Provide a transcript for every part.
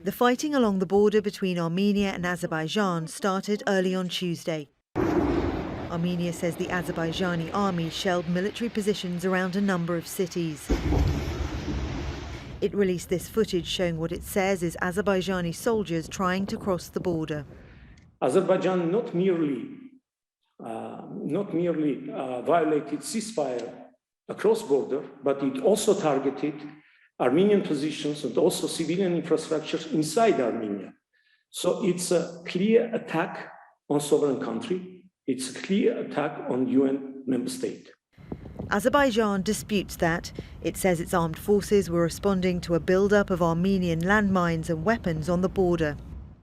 The fighting along the border between Armenia and Azerbaijan started early on Tuesday. Armenia says the Azerbaijani army shelled military positions around a number of cities. It released this footage showing what it says is Azerbaijani soldiers trying to cross the border. Azerbaijan not merely violated ceasefire across border, but it also targeted Armenian positions and also civilian infrastructures inside Armenia. So it's a clear attack on sovereign country. It's a clear attack on UN member state. Azerbaijan disputes that. It says its armed forces were responding to a build-up of Armenian landmines and weapons on the border.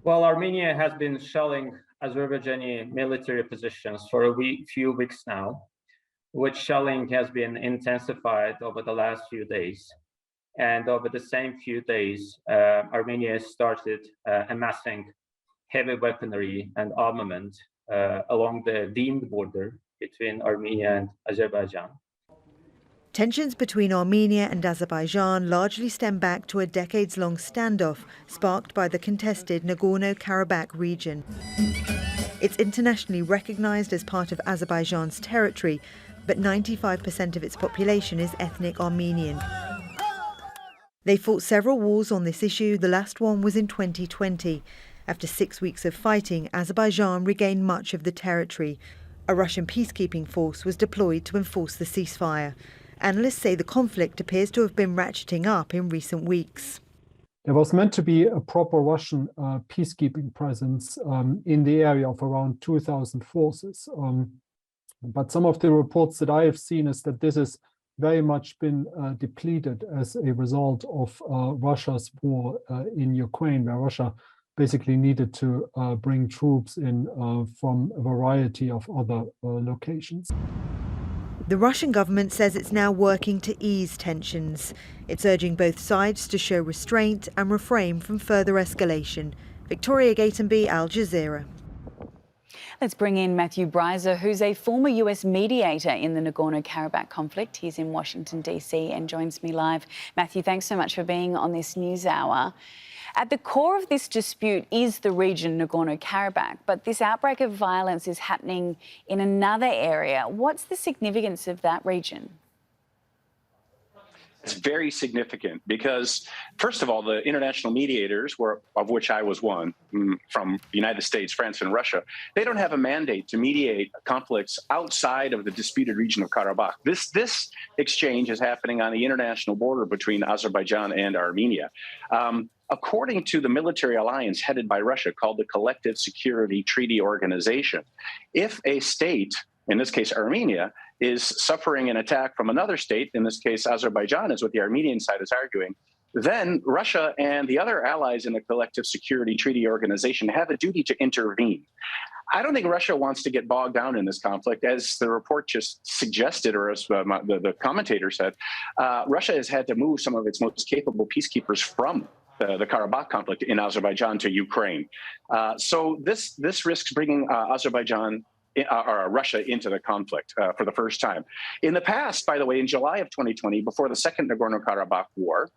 Well, Armenia has been shelling Azerbaijani military positions for a few weeks now, which shelling has been intensified over the last few days. And over the same few days, Armenia started amassing heavy weaponry and armament along the deemed border between Armenia and Azerbaijan. Tensions between Armenia and Azerbaijan largely stem back to a decades-long standoff sparked by the contested Nagorno-Karabakh region. It's internationally recognized as part of Azerbaijan's territory, but 95% of its population is ethnic Armenian. They fought several wars on this issue. The last one was in 2020. After 6 weeks of fighting, Azerbaijan regained much of the territory. A Russian peacekeeping force was deployed to enforce the ceasefire. Analysts say the conflict appears to have been ratcheting up in recent weeks. There was meant to be a proper Russian peacekeeping presence in the area of around 2,000 forces. But some of the reports that I have seen is that this has very much been depleted as a result of Russia's war in Ukraine, where Russia basically needed to bring troops in from a variety of other locations. The Russian government says it's now working to ease tensions. It's urging both sides to show restraint and refrain from further escalation. Victoria Gatenby, Al Jazeera. Let's bring in Matthew Breiser, who's a former US mediator in the Nagorno-Karabakh conflict. He's in Washington, D.C. and joins me live. Matthew, thanks so much for being on this News Hour. At the core of this dispute is the region Nagorno-Karabakh, but this outbreak of violence is happening in another area. What's the significance of that region? It's very significant because, first of all, the international mediators, of which I was one, from the United States, France, and Russia, they don't have a mandate to mediate conflicts outside of the disputed region of Karabakh. This exchange is happening on the international border between Azerbaijan and Armenia. According to the military alliance headed by Russia called the Collective Security Treaty Organization, if a state, in this case Armenia, is suffering an attack from another state, in this case Azerbaijan is what the Armenian side is arguing, then Russia and the other allies in the Collective Security Treaty Organization have a duty to intervene. I don't think Russia wants to get bogged down in this conflict, as the report just suggested, or as the commentator said. Russia has had to move some of its most capable peacekeepers from the Karabakh conflict in Azerbaijan to Ukraine. So this risks bringing Russia into the conflict for the first time. In the past, by the way, in July of 2020, before the second Nagorno-Karabakh war,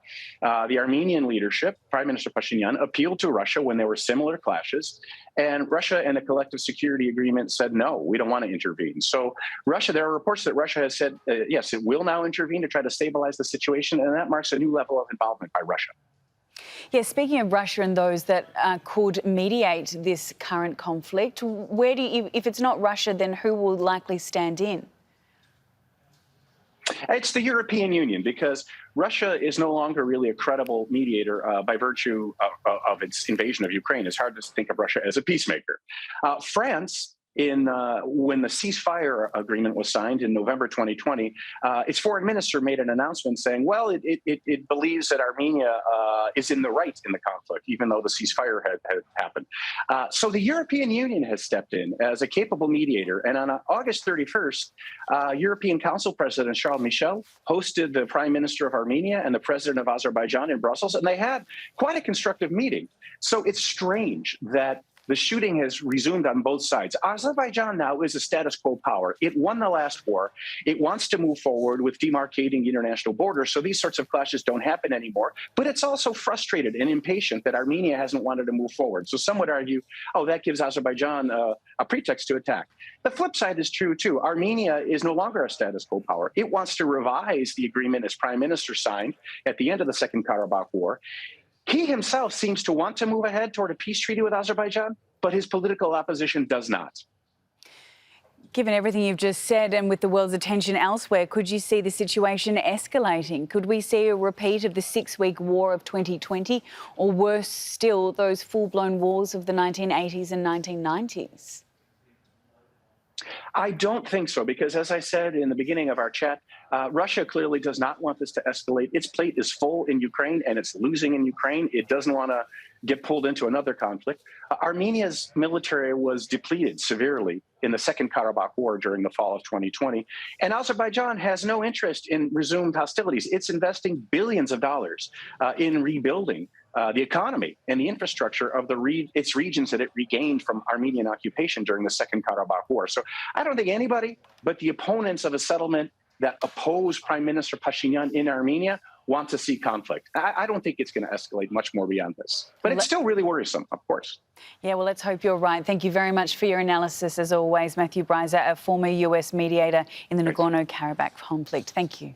the Armenian leadership, Prime Minister Pashinyan, appealed to Russia when there were similar clashes, and Russia and the Collective Security Agreement said, no, we don't want to intervene. So Russia, there are reports that Russia has said, yes, it will now intervene to try to stabilize the situation, and that marks a new level of involvement by Russia. Yeah, speaking of Russia and those that could mediate this current conflict, where do you, if it's not Russia, then who will likely stand in? It's the European Union, because Russia is no longer really a credible mediator by virtue of its invasion of Ukraine. It's hard to think of Russia as a peacemaker. France, when the ceasefire agreement was signed in November 2020, its foreign minister made an announcement saying, well, it believes that Armenia is in the right in the conflict, even though the ceasefire had happened. So the European Union has stepped in as a capable mediator. And on August 31st, European Council President Charles Michel hosted the Prime Minister of Armenia and the President of Azerbaijan in Brussels, and they had quite a constructive meeting. So it's strange that the shooting has resumed on both sides. Azerbaijan now is a status quo power. It won the last war. It wants to move forward with demarcating international borders, so these sorts of clashes don't happen anymore. But it's also frustrated and impatient that Armenia hasn't wanted to move forward. So some would argue, oh, that gives Azerbaijan a pretext to attack. The flip side is true, too. Armenia is no longer a status quo power. It wants to revise the agreement its prime minister signed at the end of the Second Karabakh War. He himself seems to want to move ahead toward a peace treaty with Azerbaijan, but his political opposition does not. Given everything you've just said and with the world's attention elsewhere, could you see the situation escalating? Could we see a repeat of the 6-week war of 2020, or worse still, those full-blown wars of the 1980s and 1990s? I don't think so, because as I said in the beginning of our chat, Russia clearly does not want this to escalate. Its plate is full in Ukraine and it's losing in Ukraine. It doesn't want to get pulled into another conflict. Armenia's military was depleted severely in the Second Karabakh War during the fall of 2020. And Azerbaijan has no interest in resumed hostilities. It's investing billions of dollars in rebuilding the economy and the infrastructure of its regions that it regained from Armenian occupation during the Second Karabakh War. So I don't think anybody but the opponents of a settlement that oppose Prime Minister Pashinyan in Armenia want to see conflict. I don't think it's going to escalate much more beyond this. But it's still really worrisome, of course. Yeah, well, let's hope you're right. Thank you very much for your analysis, as always. Matthew Breiser, a former US mediator in the Nagorno-Karabakh conflict. Thank you.